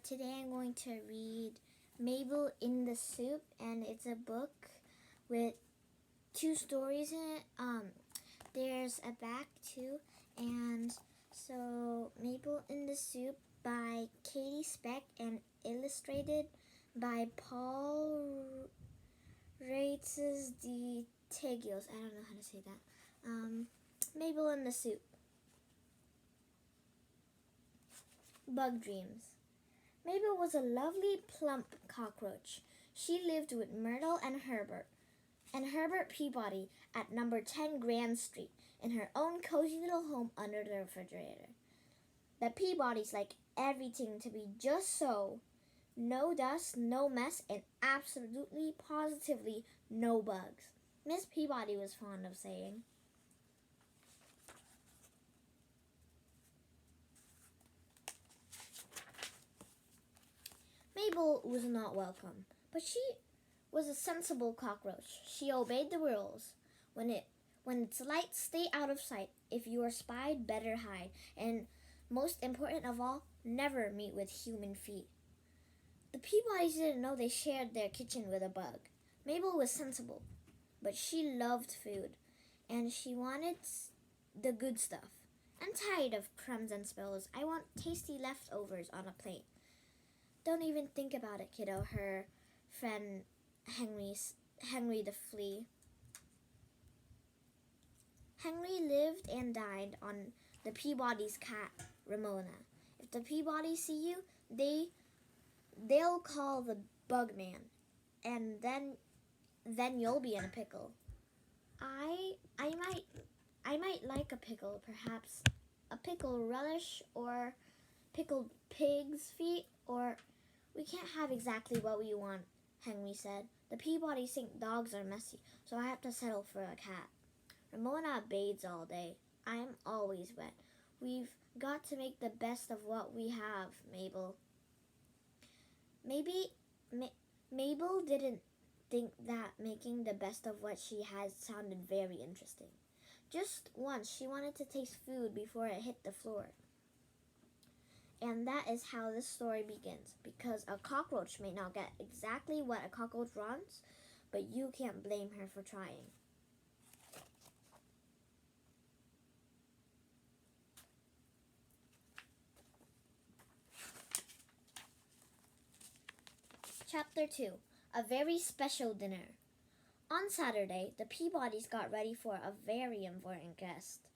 Today I'm going to read Maybelle in the Soup, and it's a book with 2 stories in it. There's a back too, and so Maybelle in the Soup by Katie Speck and illustrated by Paul Reitzes de Tegios. I don't know how to say that. Maybelle in the Soup. Bug Dreams. Maybelle was a lovely, plump cockroach. She lived with Myrtle and Herbert Peabody at number 10 Grand Street in her own cozy little home under the refrigerator. The Peabodys like everything to be just so. No dust, no mess, and absolutely, positively no bugs. Miss Peabody was fond of saying. Maybelle was not welcome, but she was a sensible cockroach. She obeyed the rules. When it's light, stay out of sight. If you are spied, better hide. And most important of all, never meet with human feet. The Peabodys didn't know they shared their kitchen with a bug. Maybelle was sensible, but she loved food, and she wanted the good stuff. I'm tired of crumbs and spills. I want tasty leftovers on a plate. Don't even think about it, kiddo, her friend Henry the Flea. Henry lived and died on the Peabody's cat, Ramona. If the Peabodys see you, they'll call the bug man, and then you'll be in a pickle. I might like a pickle, perhaps a pickle relish or pickled pig's feet, or we can't have exactly what we want, Henry said. The Peabodys think dogs are messy, so I have to settle for a cat. Ramona bathes all day. I'm always wet. We've got to make the best of what we have, Maybelle. Maybelle didn't think that making the best of what she had sounded very interesting. Just once, she wanted to taste food before it hit the floor. And that is how this story begins, because a cockroach may not get exactly what a cockroach wants, but you can't blame her for trying. Chapter 2. A Very Special Dinner. On Saturday, the Peabodys got ready for a very important guest.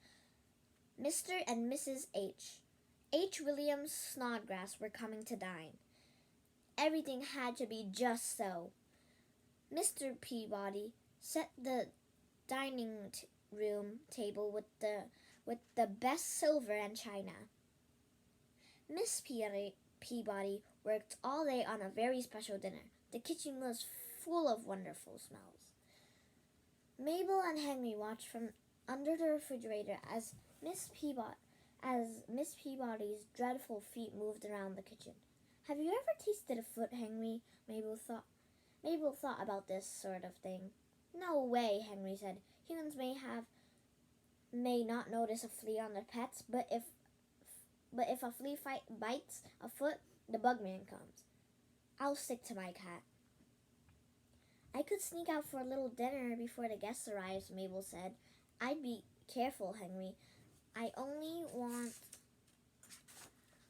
Mr. and Mrs. H. Williams Snodgrass were coming to dine. Everything had to be just so. Mr. Peabody set the dining room table with the best silver and china. Miss Peabody worked all day on a very special dinner. The kitchen was full of wonderful smells. Maybelle and Henry watched from under the refrigerator as Miss Peabody's dreadful feet moved around the kitchen. Have you ever tasted a foot, Henry? Maybelle thought about this sort of thing. No way, Henry said. Humans may not notice a flea on their pets, but if a flea bites a foot, the bug man comes. I'll stick to my cat. I could sneak out for a little dinner before the guests arrives, Maybelle said. I'd be careful, Henry. I only want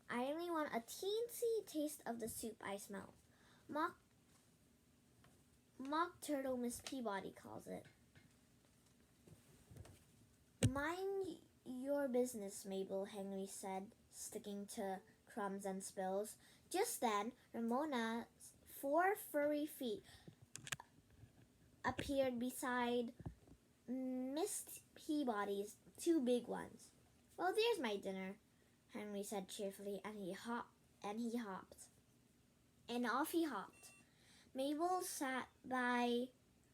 a teensy taste of the soup I smell. Mock turtle, Miss Peabody calls it. Mind your business, Maybelle, Henry said, sticking to crumbs and spills. Just then, Ramona's 4 furry feet appeared beside Miss Peabody's 2 big ones. Well, there's my dinner, Henry said cheerfully, and off he hopped. Maybelle sat by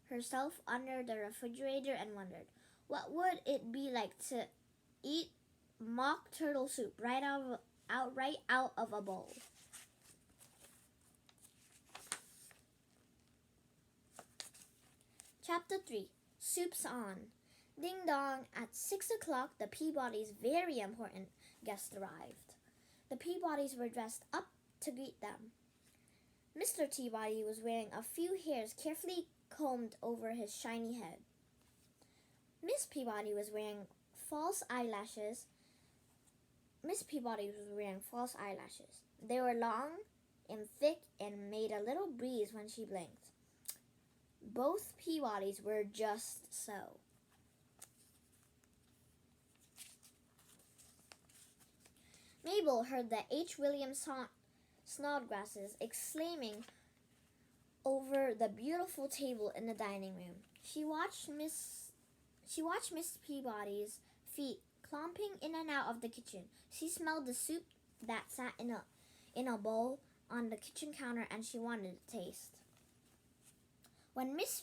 herself under the refrigerator and wondered, what would it be like to eat mock turtle soup right out of a bowl? Chapter 3. Soup's on. Ding dong, at 6 o'clock, the Peabodys' very important guest arrived. The Peabodys were dressed up to greet them. Mr. Peabody was wearing a few hairs carefully combed over his shiny head. Miss Peabody was wearing false eyelashes. They were long and thick and made a little breeze when she blinked. Both Peabodys were just so. Mabel heard the H. William Snodgrasses exclaiming over the beautiful table in the dining room. She watched Miss Peabody's feet clomping in and out of the kitchen. She smelled the soup that sat in a bowl on the kitchen counter, and she wanted to taste. When Miss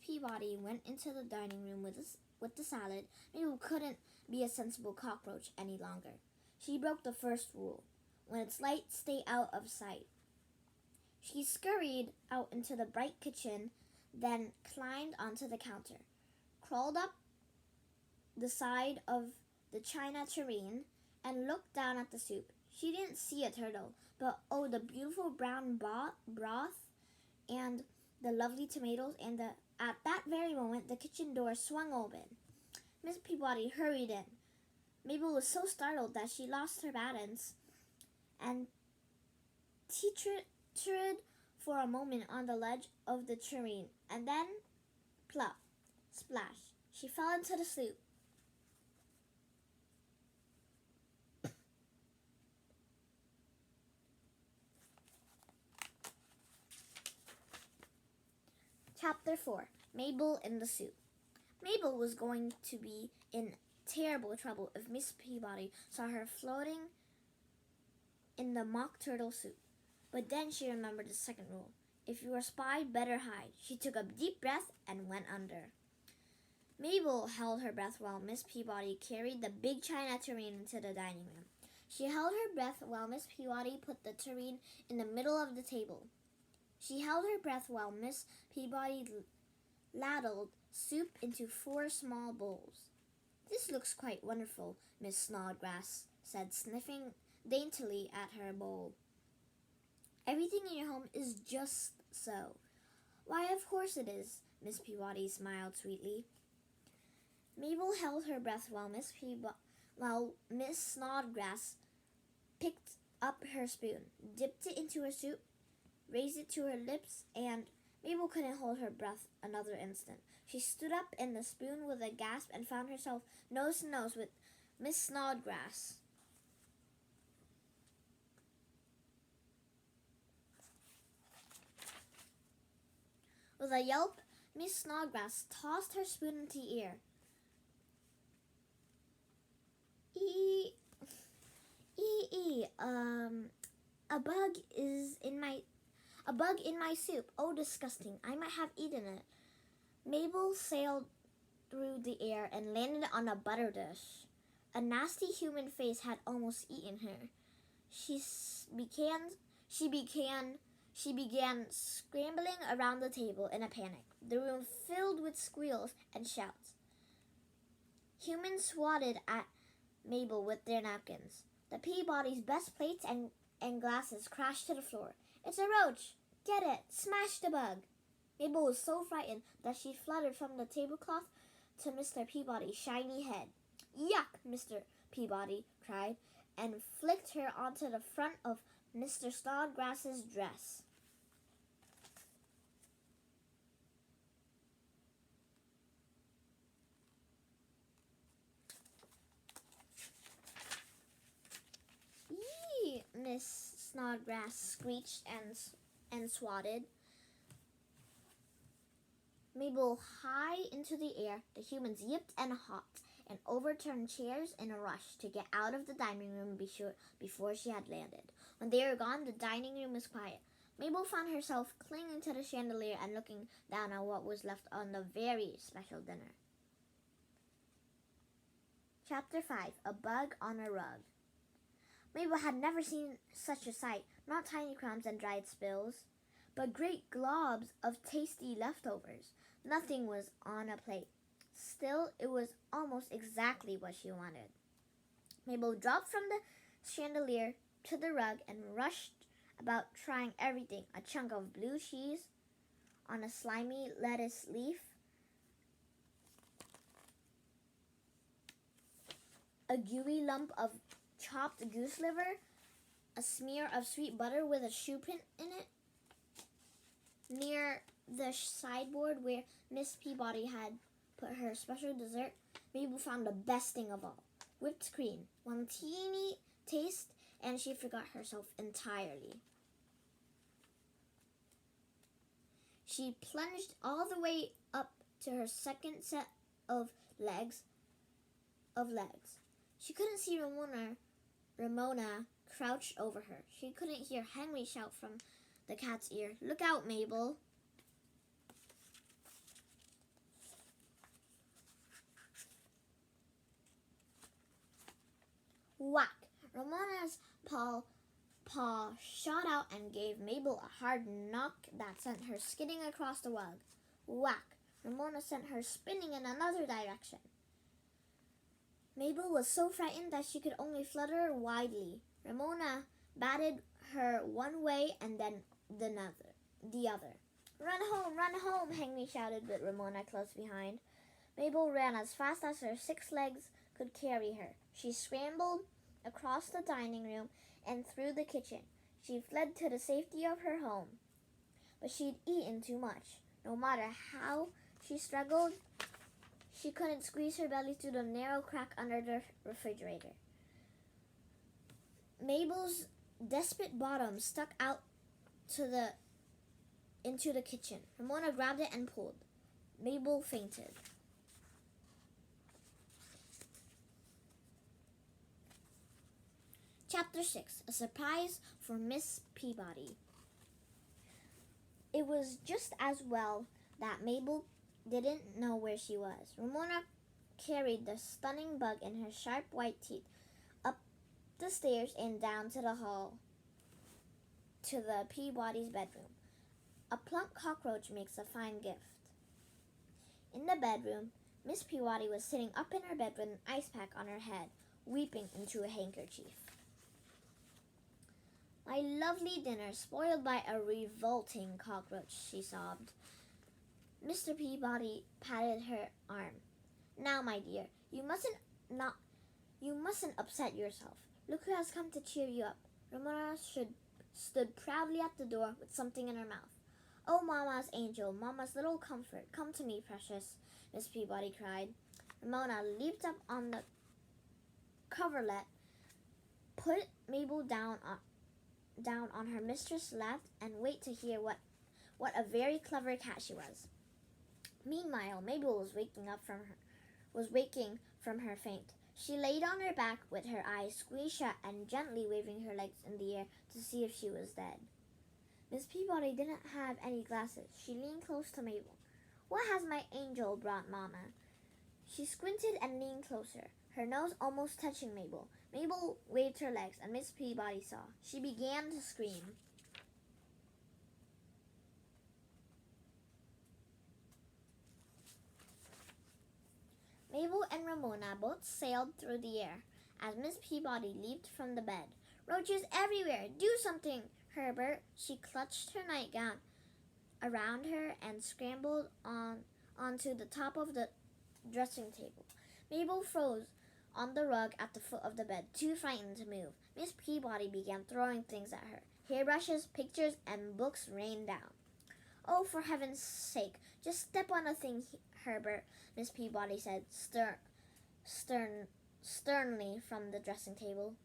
Peabody went into the dining room with the salad, Mabel couldn't be a sensible cockroach any longer. She broke the first rule: when it's light, stay out of sight. She scurried out into the bright kitchen, then climbed onto the counter, crawled up the side of the china tureen, and looked down at the soup. She didn't see a turtle, but oh, the beautiful brown broth and the lovely tomatoes, and at that very moment the kitchen door swung open. Miss Peabody hurried in. Mabel was so startled that she lost her balance and teetered for a moment on the ledge of the tureen, and then, plop, splash, she fell into the soup. Chapter 4. Maybelle in the Soup. Mabel was going to be in terrible trouble if Miss Peabody saw her floating in the mock turtle soup. But then she remembered the second rule: if you are spied, better hide. She took a deep breath and went under. Mabel held her breath while Miss Peabody carried the big china tureen into the dining room. She held her breath while Miss Peabody put the tureen in the middle of the table. She held her breath while Miss Peabody ladled soup into 4 small bowls. "This looks quite wonderful," Miss Snodgrass said, sniffing daintily at her bowl. "Everything in your home is just so." "Why, of course it is," Miss Peabody smiled sweetly. Mabel held her breath while Miss Snodgrass picked up her spoon, dipped it into her soup, raised it to her lips, and Mabel couldn't hold her breath another instant. She stood up in the spoon with a gasp and found herself nose to nose with Miss Snodgrass. With a yelp, Miss Snodgrass tossed her spoon into the air. A bug in my soup. Oh, disgusting. I might have eaten it." Mabel sailed through the air and landed on a butter dish. A nasty human face had almost eaten her. She began scrambling around the table in a panic. The room filled with squeals and shouts. Humans swatted at Mabel with their napkins. The Peabody's best plates and glasses crashed to the floor. "It's a roach! Get it! Smash the bug!" Mabel was so frightened that she fluttered from the tablecloth to Mr. Peabody's shiny head. "Yuck!" Mr. Peabody cried, and flicked her onto the front of Mr. Snodgrass's dress. "Yee!" Miss Snodgrass screeched and swatted Mabel high into the air. The humans yipped and hopped and overturned chairs in a rush to get out of the dining room before she had landed. When they were gone, the dining room was quiet. Mabel found herself clinging to the chandelier and looking down at what was left on the very special dinner. Chapter 5. A Bug on a Rug. Mabel had never seen such a sight, not tiny crumbs and dried spills, but great globs of tasty leftovers. Nothing was on a plate. Still, it was almost exactly what she wanted. Mabel dropped from the chandelier to the rug and rushed about trying everything: a chunk of blue cheese on a slimy lettuce leaf, a gooey lump of chopped goose liver, a smear of sweet butter with a shoe print in it. Near the sideboard where Miss Peabody had put her special dessert, Mabel found the best thing of all: whipped cream. One teeny taste, and she forgot herself entirely. She plunged all the way up to her second set of legs. She couldn't see Ramona crouched over her. She couldn't hear Henry shout from the cat's ear, "Look out, Mabel!" Whack! Ramona's paw shot out and gave Mabel a hard knock that sent her skidding across the rug. Whack! Ramona sent her spinning in another direction. Mabel was so frightened that she could only flutter wildly. Ramona batted her one way and then the other. Run home, Henry shouted with Ramona close behind. Mabel ran as fast as her 6 legs could carry her. She scrambled across the dining room and through the kitchen. She fled to the safety of her home. But she'd eaten too much. No matter how she struggled, she couldn't squeeze her belly through the narrow crack under the refrigerator. Mabel's desperate bottom stuck out into the kitchen. Ramona grabbed it and pulled. Mabel fainted. Chapter 6. A surprise for Miss Peabody. It was just as well that Mabel didn't know where she was. Ramona carried the stunning bug in her sharp white teeth up the stairs and down to the hall to the Peabody's bedroom. A plump cockroach makes a fine gift. In the bedroom, Miss Peabody was sitting up in her bed with an ice pack on her head, weeping into a handkerchief. "My lovely dinner spoiled by a revolting cockroach," she sobbed. Mr. Peabody patted her arm. "Now, my dear, you mustn't upset yourself. Look who has come to cheer you up." Ramona stood proudly at the door with something in her mouth. "Oh, Mama's angel, Mama's little comfort, come to me, precious," Miss Peabody cried. Ramona leaped up on the coverlet, put Mabel down on her mistress' lap, and wait to hear what a very clever cat she was. Meanwhile, Mabel was waking from her faint. She laid on her back with her eyes squeezed shut and gently waving her legs in the air to see if she was dead. Miss Peabody didn't have any glasses. She leaned close to Mabel. "What has my angel brought, Mama?" She squinted and leaned closer, her nose almost touching Mabel. Mabel waved her legs, and Miss Peabody saw. She began to scream. Mabel and Ramona both sailed through the air as Miss Peabody leaped from the bed. "Roaches everywhere! Do something, Herbert!" She clutched her nightgown around her and scrambled onto the top of the dressing table. Mabel froze on the rug at the foot of the bed, too frightened to move. Miss Peabody began throwing things at her. Hairbrushes, pictures, and books rained down. "Oh, for heaven's sake, just step on a thing, Herbert," Miss Peabody said sternly from the dressing table.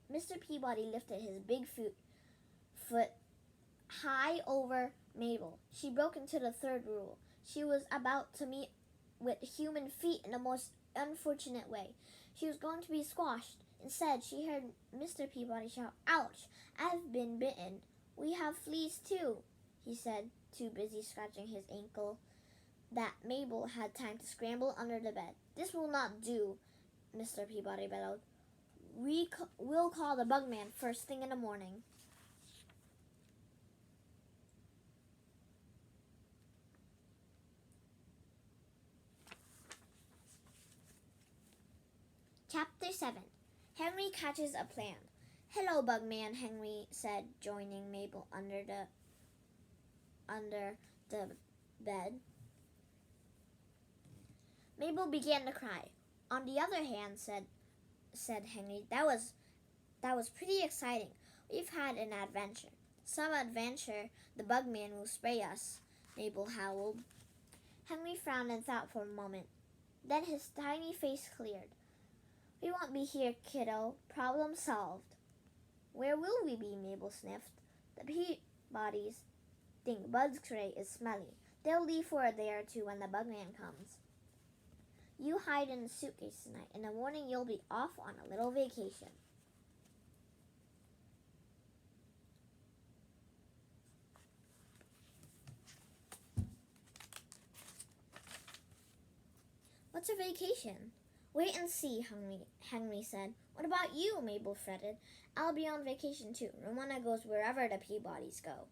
Mr. Peabody lifted his big foot high over Mabel. She broke into the 3rd rule. She was about to meet with human feet in the most unfortunate way. She was going to be squashed. Instead, she heard Mr. Peabody shout, "Ouch! I've been bitten." "We have fleas too," he said, too busy scratching his ankle that Mabel had time to scramble under the bed. "This will not do," Mr. Peabody bellowed. We'll call the bug man first thing in the morning." Chapter 7. Henry catches a plant. "Hello, Bugman," Henry said, joining Mabel under the bed. Mabel began to cry. "On the other hand," said Henry, that was pretty exciting. We've had an adventure." "Some adventure. The Bugman will spray us," Mabel howled. Henry frowned and thought for a moment. Then his tiny face cleared. "We won't be here, kiddo. Problem solved." "Where will we be?" Mabel sniffed. "The Peabodys think Bud's crate is smelly. They'll leave for a day or two when the Bugman comes. You hide in the suitcase tonight. In the morning you'll be off on a little vacation." "What's a vacation?" "Wait and see," Henry said. "What about you?" Mabel fretted. "I'll be on vacation too. Ramona goes wherever the Peabodys go."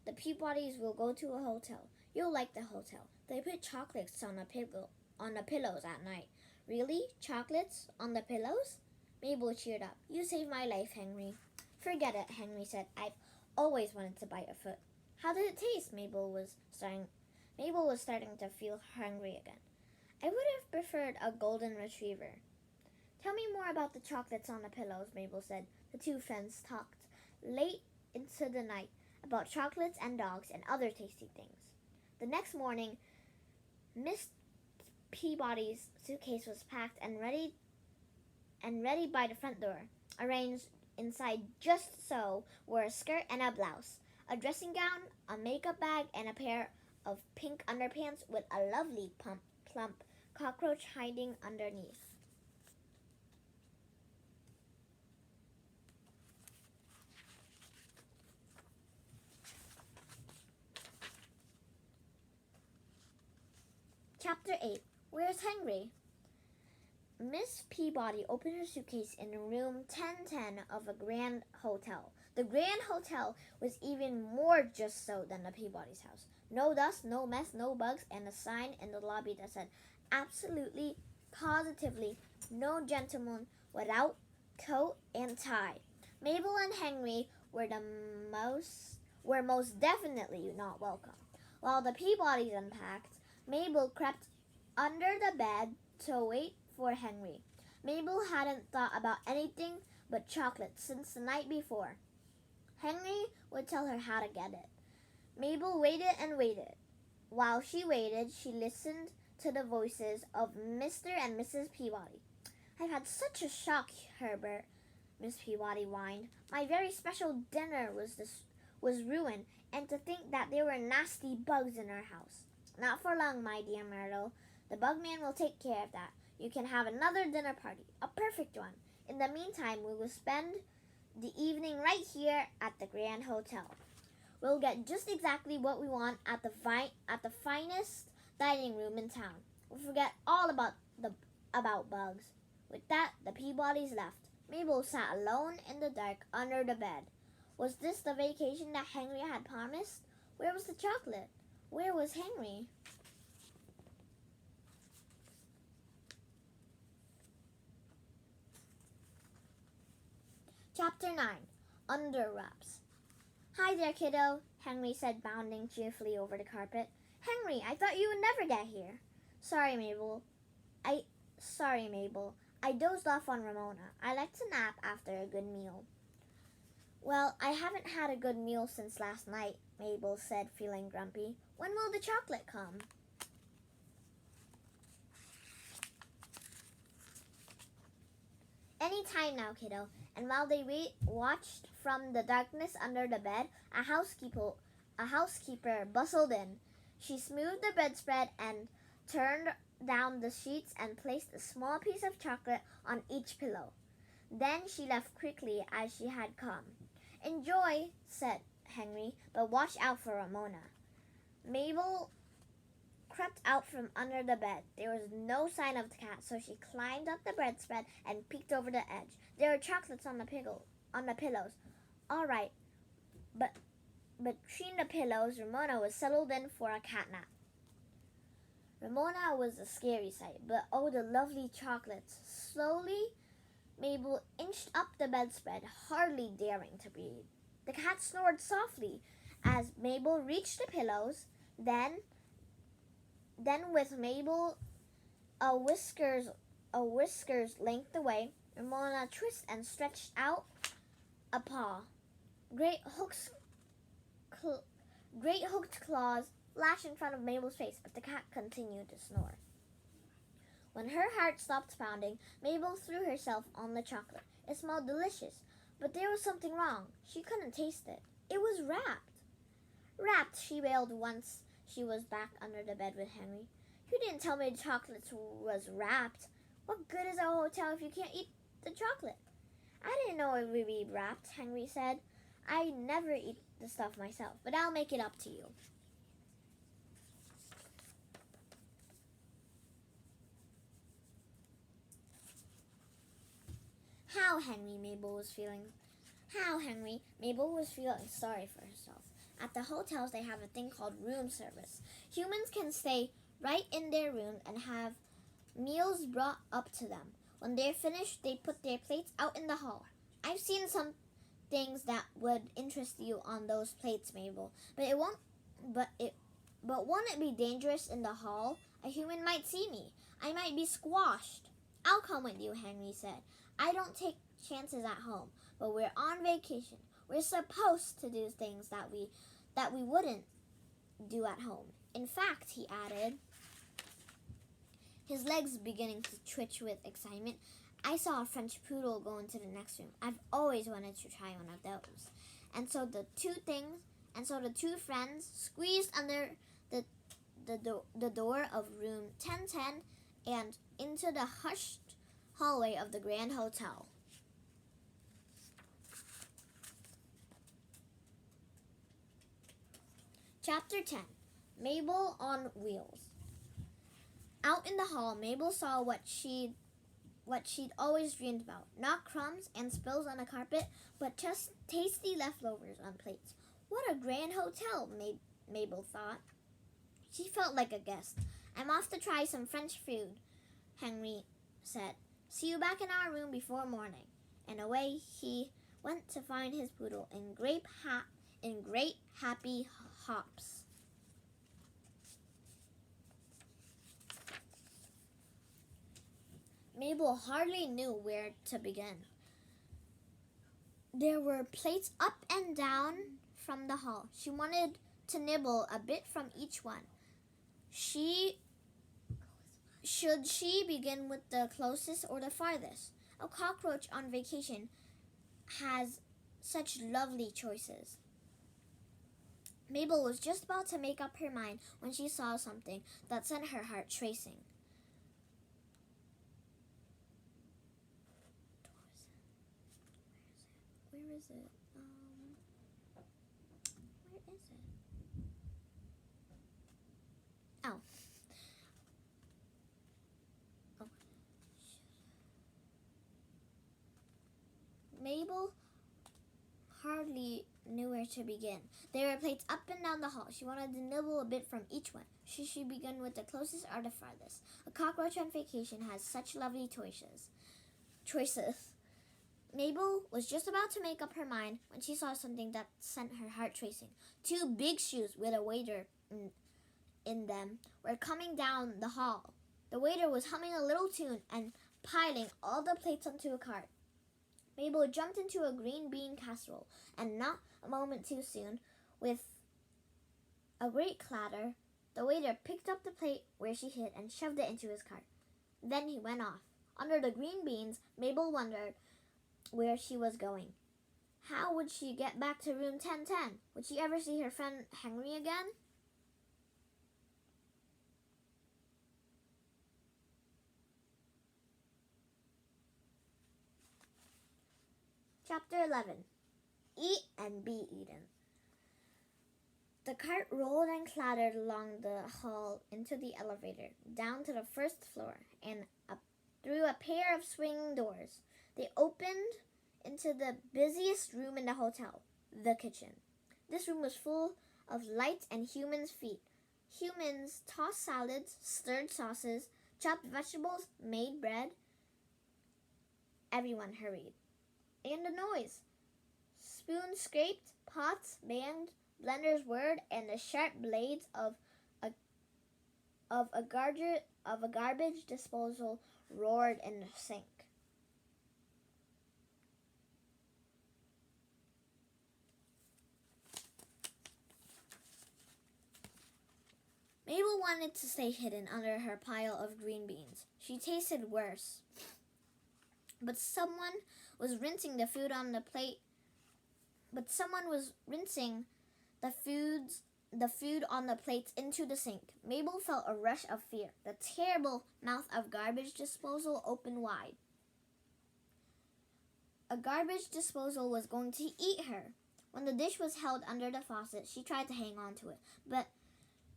"The Peabodys will go to a hotel. You'll like the hotel. They put chocolates on the pillows at night." "Really? Chocolates on the pillows?" Mabel cheered up. "You saved my life, Henry." "Forget it," Henry said. "I've always wanted to bite a foot." "How did it taste?" Mabel was starting to feel hungry again. "I would have preferred a golden retriever." "Tell me more about the chocolates on the pillows," Mabel said. The two friends talked late into the night about chocolates and dogs and other tasty things. The next morning, Miss Peabody's suitcase was packed and ready by the front door. Arranged inside just so were a skirt and a blouse, a dressing gown, a makeup bag, and a pair of pink underpants with a lovely plump cockroach hiding underneath. Chapter 8. Where's Henry? Miss Peabody opened her suitcase in room 1010 of a Grand Hotel. The Grand Hotel was even more just so than the Peabody's house. No dust, no mess, no bugs, and a sign in the lobby that said, "Absolutely, positively, no gentleman without coat and tie." Mabel and Henry were most definitely not welcome. While the Peabodys unpacked, Mabel crept under the bed to wait for Henry. Mabel hadn't thought about anything but chocolate since the night before. Henry would tell her how to get it. Mabel waited and waited. While she waited, she listened to the voices of Mr. and Mrs. Peabody. "I've had such a shock, Herbert," Miss Peabody whined. "My very special dinner was ruined, and to think that there were nasty bugs in our house." "Not for long, my dear Myrtle. The Bugman will take care of that. You can have another dinner party, a perfect one. In the meantime, we will spend the evening right here at the Grand Hotel. We'll get just exactly what we want at the finest dining room in town. We'll forget all about bugs." With that, the Peabodys left. Mabel sat alone in the dark under the bed. Was this the vacation that Henry had promised? Where was the chocolate? Where was Henry? Chapter 9. Under Wraps. "Hi there, kiddo," Henry said, bounding cheerfully over the carpet. "Henry, I thought you would never get here." Sorry, Mabel. I dozed off on Ramona. I like to nap after a good meal." "Well, I haven't had a good meal since last night," Mabel said, feeling grumpy. "When will the chocolate come?" "Any time now, kiddo." And while they watched from the darkness under the bed, a housekeeper bustled in. She smoothed the bedspread and turned down the sheets and placed a small piece of chocolate on each pillow. Then she left quickly as she had come. "Enjoy," said Henry, "but watch out for Ramona." Mabel crept out from under the bed. There was no sign of the cat, so she climbed up the bedspread and peeked over the edge. There were chocolates on the pillows. All right, but between the pillows, Ramona was settled in for a cat nap. Ramona was a scary sight, but oh, the lovely chocolates. Slowly, Mabel inched up the bedspread, hardly daring to breathe. The cat snored softly as Mabel reached the pillows. Then with Mabel a whiskers length away, Ramona twisted and stretched out a paw. Great hooked claws lashed in front of Mabel's face, but the cat continued to snore. When her heart stopped pounding, Mabel threw herself on the chocolate. It smelled delicious, but there was something wrong. She couldn't taste it. It was wrapped. Wrapped, she wailed once she was back under the bed with Henry. You didn't tell me the chocolate was wrapped. What good is a hotel if you can't eat the chocolate? I didn't know it would be wrapped, Henry said. I never eat the stuff myself, but I'll make it up to you. How Henry, Mabel was feeling sorry for herself. At the hotels, they have a thing called room service. Humans can stay right in their room and have meals brought up to them. When they're finished, they put their plates out in the hall. I've seen some things that would interest you on those plates, Mabel, but won't it be dangerous in the hall? A human might see me. I might be squashed. I'll come with you, Henry said. I don't take chances at home, but we're on vacation. We're supposed to do things that we wouldn't do at home. In fact, he added, his legs beginning to twitch with excitement, I saw a French poodle go into the next room. I've always wanted to try one of those. And so the two friends squeezed under the door of room 1010 and into the hushed hallway of the Grand Hotel. Chapter 10. Mabel on Wheels. Out in the hall, Mabel saw what she'd always dreamed about. Not crumbs and spills on a carpet, but just tasty leftovers on plates. What a grand hotel, Mabel thought. She felt like a guest. I'm off to try some French food, Henry said. See you back in our room before morning. And away he went to find his poodle in great happy hops. Mabel hardly knew where to begin. There were plates up and down from the hall. She wanted to nibble a bit from each one. Should she begin with the closest or the farthest? A cockroach on vacation has such lovely choices. Mabel was just about to make up her mind when she saw something that sent her heart racing. Where is it? Oh. Mabel hardly knew where to begin. There were plates up and down the hall. She wanted to nibble a bit from each one. Should she begin with the closest or the farthest? A cockroach on vacation has such lovely choices. Mabel was just about to make up her mind when she saw something that sent her heart racing. 2 big shoes with a waiter in them were coming down the hall. The waiter was humming a little tune and piling all the plates onto a cart. Mabel jumped into a green bean casserole, and not a moment too soon, with a great clatter, the waiter picked up the plate where she hid and shoved it into his cart. Then he went off. Under the green beans, Mabel wondered where she was going. How would she get back to room 1010? Would she ever see her friend Henry again? Chapter 11. Eat and be eaten. The cart rolled and clattered along the hall into the elevator, down to the first floor, and up through a pair of swinging doors. They opened into the busiest room in the hotel, the kitchen. This room was full of lights and humans' feet. Humans tossed salads, stirred sauces, chopped vegetables, made bread. everyone hurried. And the noise. Spoons scraped, pots banged, blenders whirred, and the sharp blades a of a garbage disposal roared in the sink. Mabel wanted to stay hidden under her pile of green beans. She tasted worse. But someone was rinsing the food on the plate. But someone was rinsing the food on the plates into the sink. Mabel felt a rush of fear. The terrible mouth of garbage disposal opened wide. A garbage disposal was going to eat her. When the dish was held under the faucet, she tried to hang on to it, but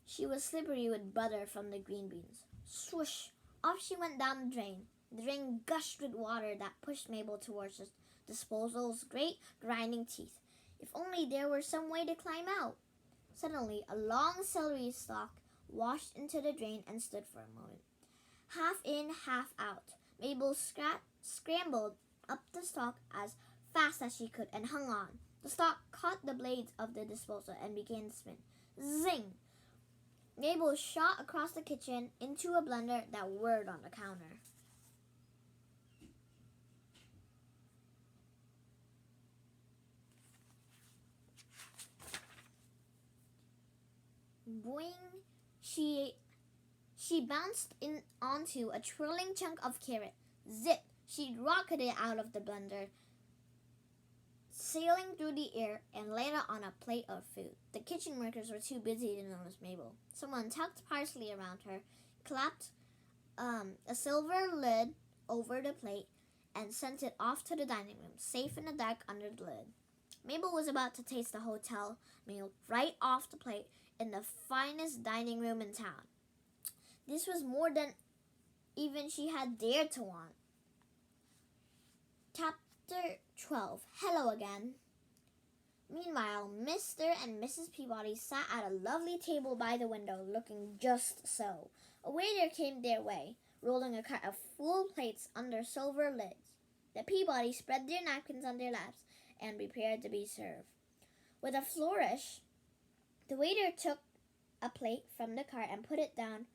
she was slippery with butter from the green beans. Swoosh! Off she went down the drain. The drain gushed with water that pushed Mabel towards the disposal's great grinding teeth. If only there were some way to climb out. Suddenly, a long celery stalk washed into the drain and stood for a moment. Half in, half out, Mabel scrambled up the stalk as fast as she could and hung on. The stalk caught the blades of the disposal and began to spin. Zing! Mabel shot across the kitchen into a blender that whirred on the counter. Boing! She bounced in onto a twirling chunk of carrot. Zip! She rocketed out of the blender, sailing through the air, and landed on a plate of food. The kitchen workers were too busy to notice Mabel. Someone tucked parsley around her, clapped a silver lid over the plate, and sent it off to the dining room, safe in the dark under the lid. Mabel was about to taste the hotel meal right off the plate in the finest dining room in town. This was more than even she had dared to want. Chapter 12. Hello again. Meanwhile, Mr. and Mrs. Peabody sat at a lovely table by the window, looking just so. A waiter came their way, rolling a cart of full plates under silver lids. The Peabodys spread their napkins on their laps and prepared to be served. With a flourish, the waiter took a plate from the cart and put it down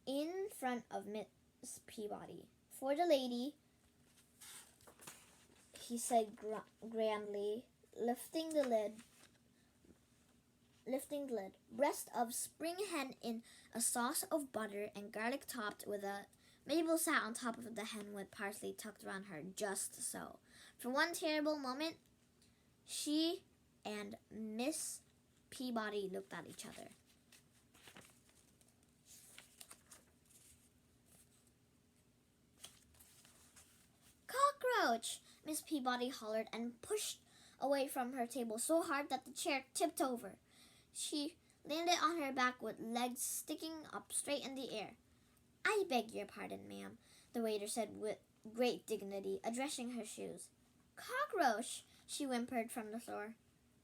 in front of Miss Peabody. For the lady, he said grandly, lifting the lid. Breast of spring hen in a sauce of butter and garlic topped with a... Mabel sat on top of the hen with parsley tucked around her just so. For one terrible moment, she and Miss Peabody looked at each other. Cockroach! Miss Peabody hollered and pushed away from her table so hard that the chair tipped over. She landed on her back with legs sticking up straight in the air. I beg your pardon, ma'am, the waiter said with great dignity, addressing her shoes. Cockroach, she whimpered from the floor.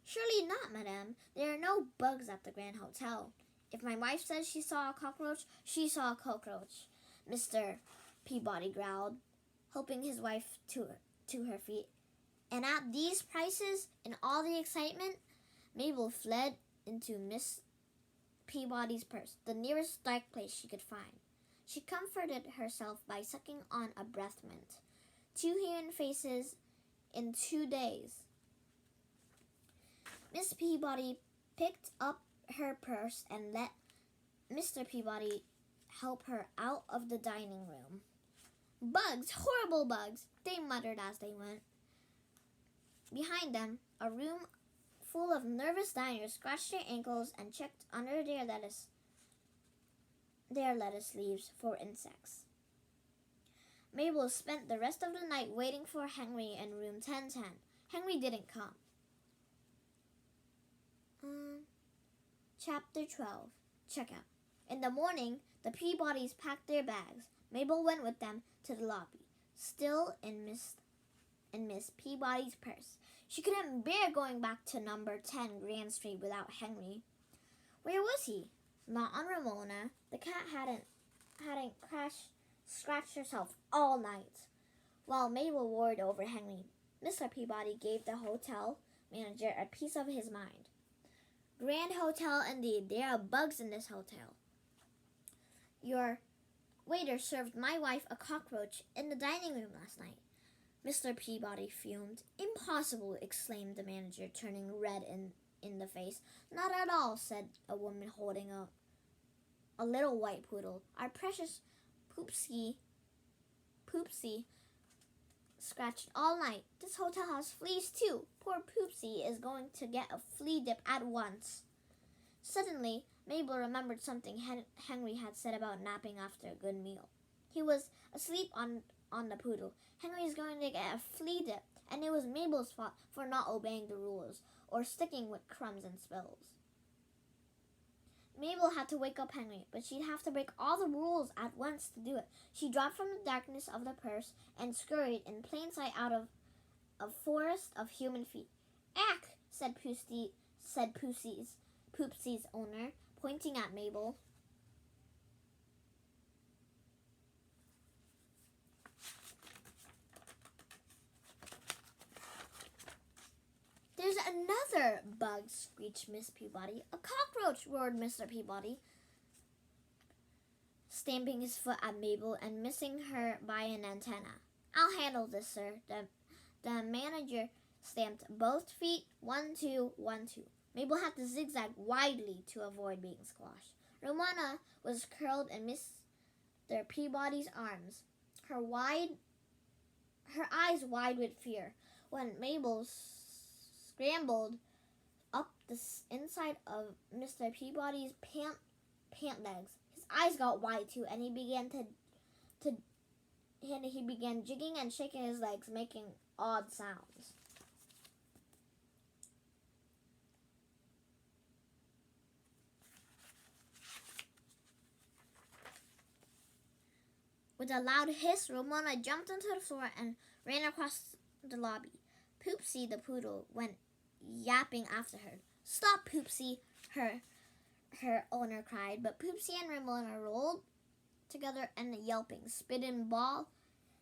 Surely not, madame. There are no bugs at the Grand Hotel. If my wife says she saw a cockroach, she saw a cockroach, Mr. Peabody growled, helping his wife to her feet. And at these prices, in all the excitement, Mabel fled into Miss Peabody's purse, the nearest dark place she could find. She comforted herself by sucking on a breath mint. 2 human faces in 2 days. Miss Peabody picked up her purse and let Mr. Peabody help her out of the dining room. Bugs! Horrible bugs! They muttered as they went. Behind them, a room full of nervous diners scratched their ankles and checked under their lettuce leaves for insects. Mabel spent the rest of the night waiting for Henry in room 1010. Henry didn't come. Chapter 12. Checkout. In the morning, the Peabodys packed their bags. Mabel went with them to the lobby, still in Miss Peabody's purse. She couldn't bear going back to number 10 Grand Street without Henry. Where was he? Not on Ramona. The cat hadn't scratched herself all night. While Mabel worried over Henry, Mr. Peabody gave the hotel manager a piece of his mind. Grand hotel indeed. There are bugs in this hotel. Your waiter served my wife a cockroach in the dining room last night. Mr. Peabody fumed. Impossible, exclaimed the manager, turning red in the face. Not at all, said a woman holding a little white poodle. Our precious Poopsie scratched all night. This hotel has fleas too. Poor Poopsie is going to get a flea dip at once. Suddenly, Mabel remembered something Henry had said about napping after a good meal. He was asleep on the poodle. Henry is going to get a flea dip, and it was Mabel's fault for not obeying the rules or sticking with crumbs and spills. Mabel had to wake up Henry, but she'd have to break all the rules at once to do it. She dropped from the darkness of the purse and scurried in plain sight out of a forest of human feet. "Ack!" said Poopsie's owner, pointing at Mabel. "There's another bug," screeched Miss Peabody. "A cockroach," roared Mr. Peabody, stamping his foot at Mabel and missing her by an antenna. "I'll handle this, sir." The manager stamped both feet. 1, 2, 1, 2. Mabel had to zigzag widely to avoid being squashed. Ramona was curled in Mr. Peabody's arms, her eyes wide with fear. When Mabel scrambled up the inside of Mr. Peabody's pant legs, his eyes got wide too, and he began jigging and shaking his legs, making odd sounds. With a loud hiss, Ramona jumped onto the floor and ran across the lobby. Poopsie the poodle went yapping after her. "Stop, Poopsie," her owner cried, but Poopsie and Ramona rolled together and yelping, spitting ball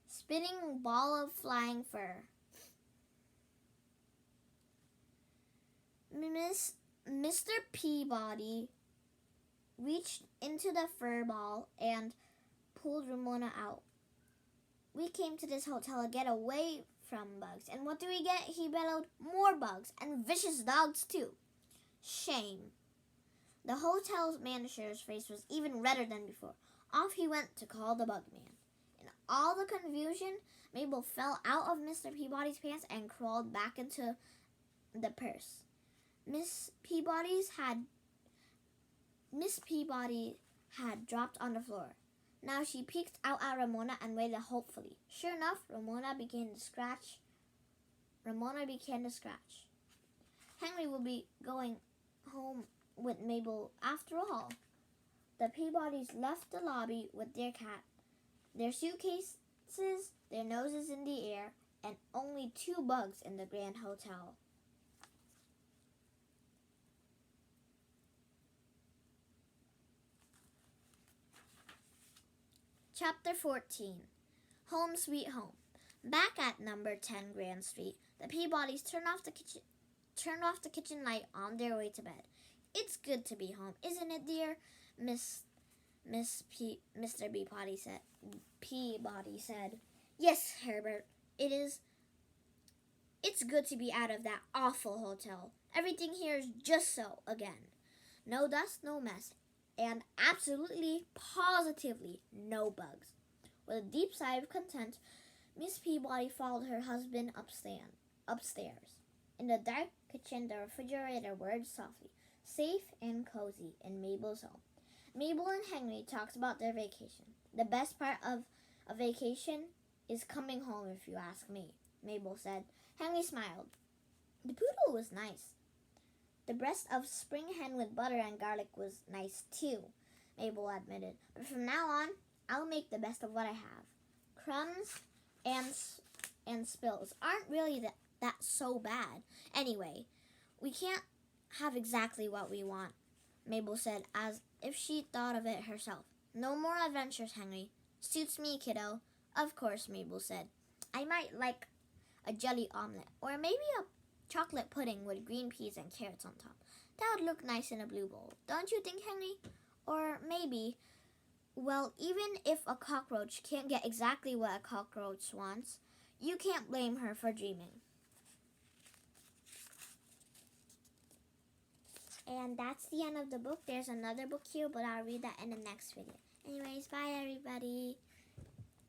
of flying fur. Mr. Peabody reached into the fur ball and pulled Ramona out. "We came to this hotel to get away from bugs, and what do we get?" he bellowed. "More bugs, and vicious dogs too." "Shame." The hotel's manager's face was even redder than before. Off he went to call the bug man. In all the confusion, Mabel fell out of Mr. Peabody's pants and crawled back into the purse. Miss Peabody had dropped on the floor. Now she peeked out at Ramona and waited hopefully. Sure enough, Ramona began to scratch. Henry will be going home with Mabel after all. The Peabodys left the lobby with their cat, their suitcases, their noses in the air, and only 2 bugs in the Grand Hotel. Chapter 14. Home Sweet Home. Back at number 10 Grand Street, the Peabodys turned off the kitchen light on their way to bed. "It's good to be home, isn't it, dear?" Mr. Peabody said. "Yes, Herbert, it is. It's good to be out of that awful hotel. Everything here is just so again. No dust, no mess, and absolutely, positively no bugs." With a deep sigh of content, Miss Peabody followed her husband upstairs. In the dark kitchen, the refrigerator whirred softly, safe and cozy in Mabel's home. Mabel and Henry talked about their vacation. "The best part of a vacation is coming home, if you ask me," Mabel said. Henry smiled. The poodle was nice. The breast of spring hen with butter and garlic was nice too, Mabel admitted. "But from now on, I'll make the best of what I have. Crumbs and spills aren't really that so bad. Anyway, we can't have exactly what we want," Mabel said, as if she thought of it herself. "No more adventures, Henry." "Suits me, kiddo." "Of course," Mabel said. I might like a jelly omelet, or maybe a chocolate pudding with green peas and carrots on top. That would look nice in a blue bowl, don't you think, Henry? Or maybe, well, even if a cockroach can't get exactly what a cockroach wants, you can't blame her for dreaming. And that's the end of the book. There's another book here, but I'll read that in the next video. Anyways, bye everybody.